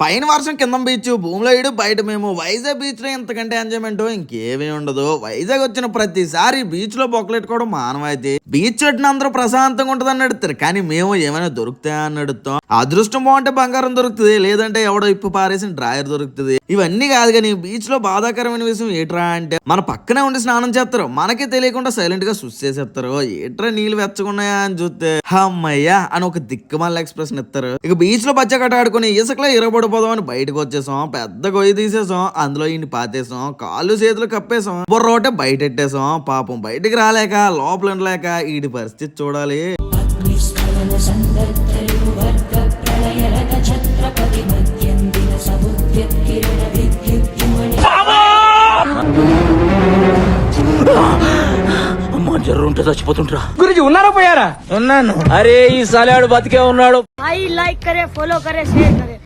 పైన వర్షం కింద బీచ్, భూమిలో ఇడు బయట మేము. వైజాగ్ బీచ్ లో ఇంతకంటే ఎంజాయ్మెంట్ ఇంకేమీ ఉండదు. వైజాగ్ వచ్చిన ప్రతిసారి బీచ్ లో బొక్కలెట్టుకోవడం మానవాయితీ. బీచ్ వచ్చిన అందరూ ప్రశాంతంగా ఉంటది అని అడుగుతారు, కానీ మేము ఏమైనా దొరుకుతాయా అని అడుగుతాం. అదృష్టం బాగుంటే బంగారం దొరుకుతుంది, లేదంటే ఎవడో ఇప్పు పారేసిన డ్రాయర్ దొరుకుతుంది. ఇవన్నీ కాదు, కానీ బీచ్ లో బాధాకరమైన విషయం ఏట్రా అంటే మన పక్కనే ఉండి స్నానం చేస్తారు, మనకే తెలియకుండా సైలెంట్ గా సుస్ చేసేస్తారు. ఏట్రా నీళ్ళు వెచ్చకున్నాయా అని చూస్తే అమ్మయ్యా అని ఒక దిక్కుమాల ఎక్స్ప్రెషన్ ఇస్తారు. ఇక బీచ్ లో పచ్చకట్ట ఆడుకుని ఇసుకలో ఇరబడిపోదామని బయటకు వచ్చేసాం. పెద్ద గొయ్యి తీసేసాం, అందులో ఇన్ని పాతేసాం, కాళ్ళు చేతులు కప్పేసాం, బుర్రోటే బయట పెట్టేసాం. పాపం బయటికి రాలేక లోపల ఉండలేక ఈడి పరిస్థితి చూడాలి. జర్రుంటే చచ్చిపోతుంటరా. గురించి ఉన్నారా పోయారా? ఉన్నాను. అరే ఈ సాలాడు బతికే ఉన్నాడు. लाइक करे, फॉलो करे, शेयर करे.